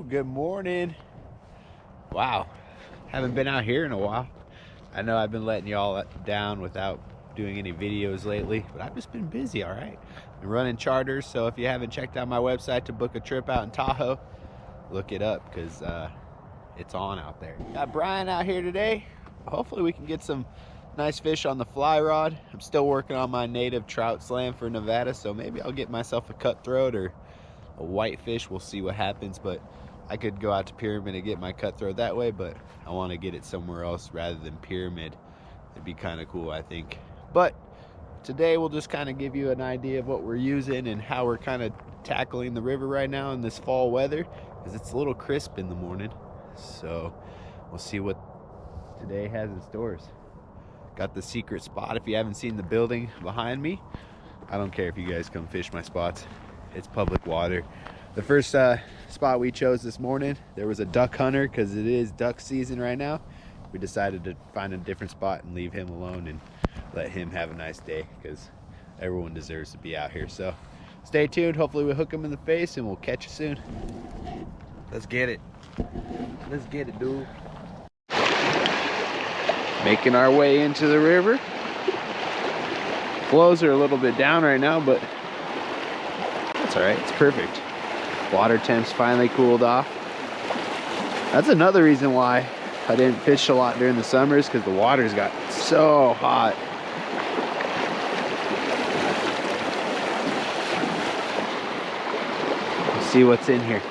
Good morning. Wow, haven't been out here in a while. I know I've been letting y'all down without doing any videos lately, but I've just been busy. All right, been running charters, so if you haven't checked out my website to book a trip out in Tahoe, look it up because it's on out there. Got Brian out here today. Hopefully we can get some nice fish on the fly rod. I'm still working on my native trout slam for Nevada, so maybe I'll get myself a cutthroat or a whitefish. We'll see what happens, but I could go out to Pyramid and get my cutthroat that way, but I want to get it somewhere else rather than Pyramid. It'd be kind of cool, I think. But today we'll just kind of give you an idea of what we're using and how we're kind of tackling the river right now in this fall weather, because it's a little crisp in the morning. So we'll see what today has in stores. Got the secret spot. If you haven't seen the building behind me, I don't care if you guys come fish my spots. It's public water. The first spot we chose this morning, there was a duck hunter because it is duck season right now. We decided to find a different spot and leave him alone and let him have a nice day because everyone deserves to be out here. So stay tuned. Hopefully we'll hook him in the face and we'll catch you soon. Let's get it. Let's get it, dude. Making our way into the river. Flows are a little bit down right now, but that's all right. It's perfect. Water temps finally cooled off. That's another reason why I didn't fish a lot during the summers, because the water's got so hot. Let's see what's in here.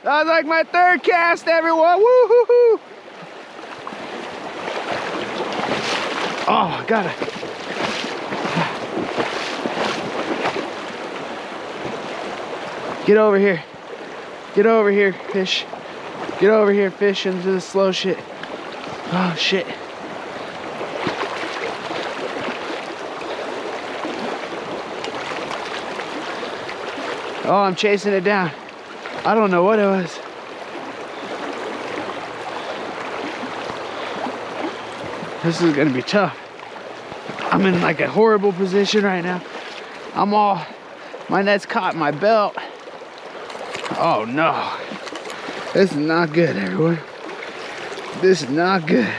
That was like my third cast, everyone. Woo-hoo-hoo. Oh, gotta. Get over here. Get over here, fish. Get over here, fish, into the slow shit. Oh, shit. Oh, I'm chasing it down. I don't know what it was. This is gonna be tough. I'm in like a horrible position right now. My net's caught in my belt. Oh no. This is not good, everyone. This is not good.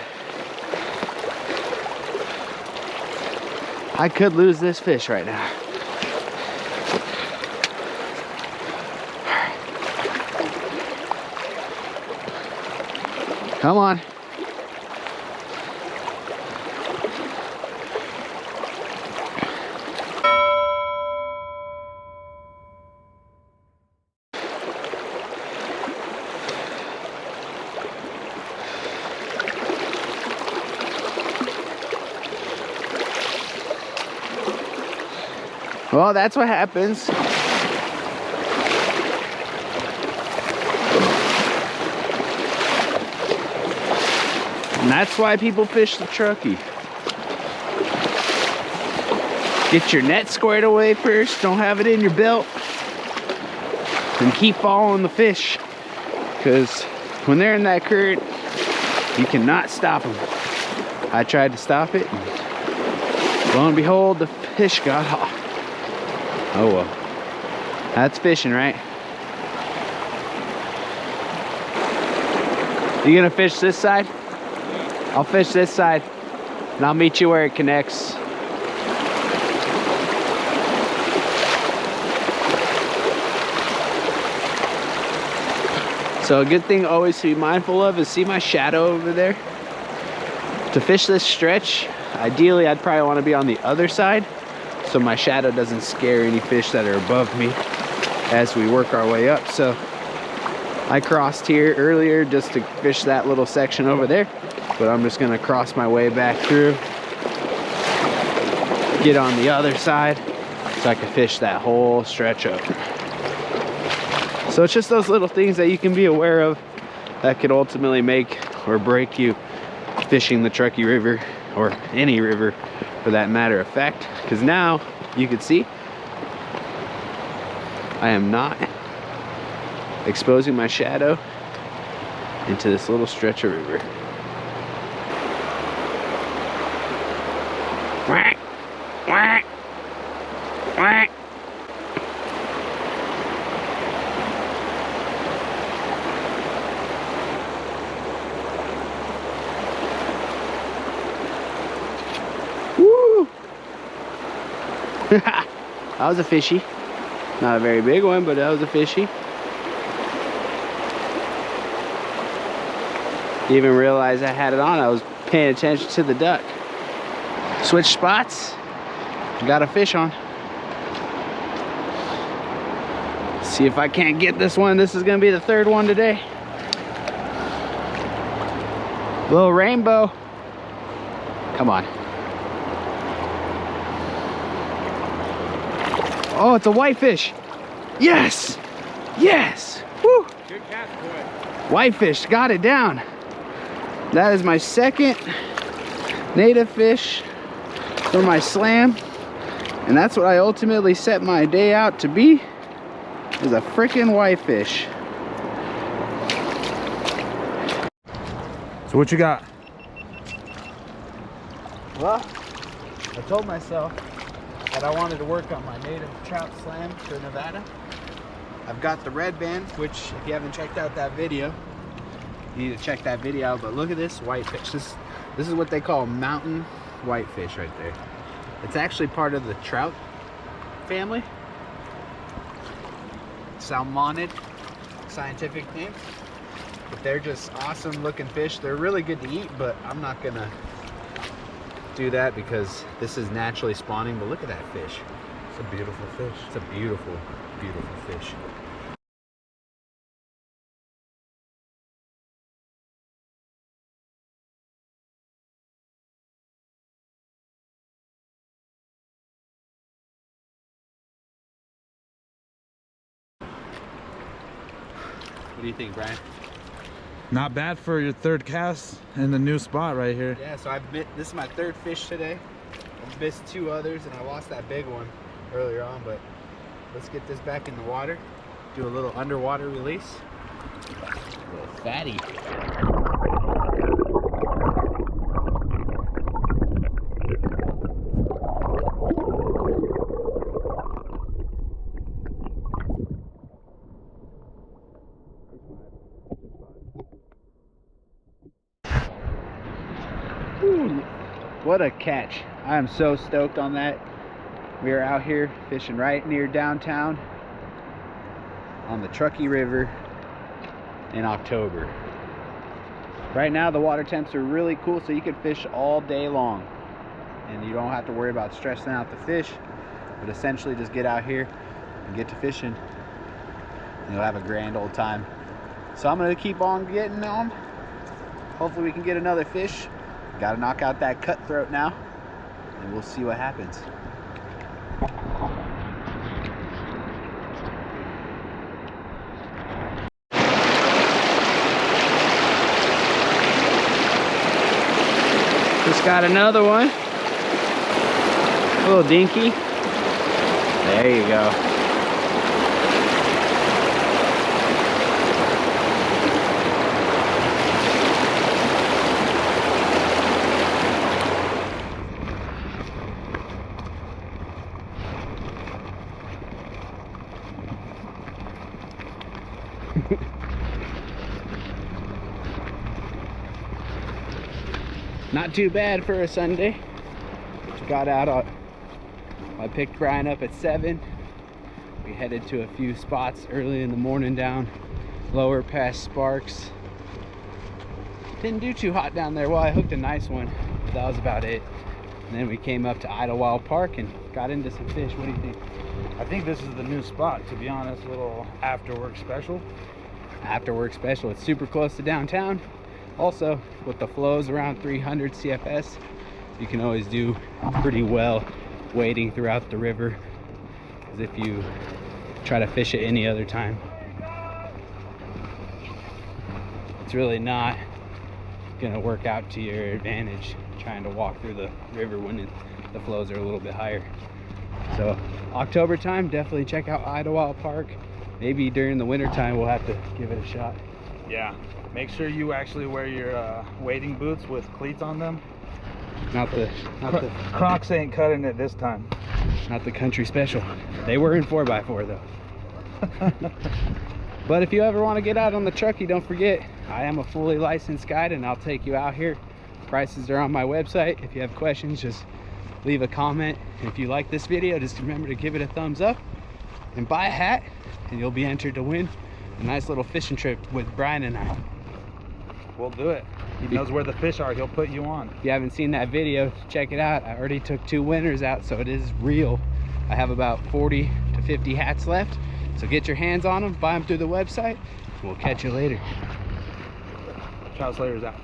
I could lose this fish right now. Come on. Well, that's what happens. And that's why people fish the Truckee. Get your net squared away first. Don't have it in your belt. And keep following the fish. Because when they're in that current, you cannot stop them. I tried to stop it. And lo and behold, the fish got off. Oh well. That's fishing, right? You gonna fish this side? I'll fish this side, and I'll meet you where it connects. So a good thing always to be mindful of is, see my shadow over there? To fish this stretch, Ideally, I'd probably want to be on the other side so my shadow doesn't scare any fish that are above me as we work our way up. So I crossed here earlier just to fish that little section over there, but I'm just gonna cross my way back through, get on the other side so I can fish that whole stretch over. So it's just those little things that you can be aware of that could ultimately make or break you fishing the Truckee River, or any river for that matter of fact, because now you can see I am not exposing my shadow into this little stretch of river. Quack, quack, quack. Woo! That was a fishy. Not a very big one, but that was a fishy. Didn't even realize I had it on. I was paying attention to the duck. Switch spots. Got a fish on. See if I can't get this one. This is gonna be the third one today. Little rainbow. Come on. Oh, it's a whitefish. Yes! Yes! Woo! Good catch, boy. Whitefish, got it down. That is my second native fish for my slam. And that's what I ultimately set my day out to be, is a freaking whitefish. So what you got? Well, I told myself that I wanted to work on my native trout slam for Nevada. I've got the red band, which if you haven't checked out that video, you need to check that video out. But look at this whitefish. This is what they call mountain whitefish right there. It's actually part of the trout family. Salmonid, scientific name. But they're just awesome looking fish. They're really good to eat, but I'm not gonna do that because this is naturally spawning. But look at that fish. It's a beautiful fish. It's a beautiful, beautiful fish. What do you think, Brian? Not bad for your third cast in the new spot right here. Yeah, so this is my third fish today. I've missed two others and I lost that big one earlier on, but let's get this back in the water. Do a little underwater release. A little fatty. Ooh, what a catch. I am so stoked on that. We are out here fishing right near downtown on the Truckee River in October. Right now the water temps are really cool, so you can fish all day long and you don't have to worry about stressing out the fish, but essentially just get out here and get to fishing and you'll have a grand old time. So I'm gonna keep on getting on. Hopefully we can get another fish. Got to knock out that cutthroat now, and we'll see what happens. Just got another one. A little dinky. There you go. Not too bad for a Sunday. Got out, I picked Brian up at 7. We headed to a few spots early in the morning down lower past Sparks. Didn't do too hot down there. Well, I hooked a nice one, but that was about it. And then we came up to Idlewild Park and got into some fish. What do you think? I think this is the new spot, to be honest. A little after work special. After work special. It's super close to downtown. Also, with the flows around 300 CFS, you can always do pretty well wading throughout the river as if you try to fish it any other time. It's really not gonna work out to your advantage trying to walk through the river when the flows are a little bit higher. So October time, definitely check out Idlewild Park. Maybe during the winter time we'll have to give it a shot. Yeah, make sure you actually wear your wading boots with cleats on them. Not the Crocs ain't cutting it this time. Not the country special. They were in 4x4 though. But if you ever want to get out on the Truckee, don't forget, I am a fully licensed guide and I'll take you out here. Prices are on my website. If you have questions, just leave a comment. If you like this video, just remember to give it a thumbs up and buy a hat, and you'll be entered to win a nice little fishing trip with Brian and I. We'll do it. He knows where the fish are. He'll put you on. If you haven't seen that video, check it out. I already took 2 winners out, so it is real. I have about 40 to 50 hats left, so get your hands on them, buy them through the website. We'll catch you later. Trout Slayer's out.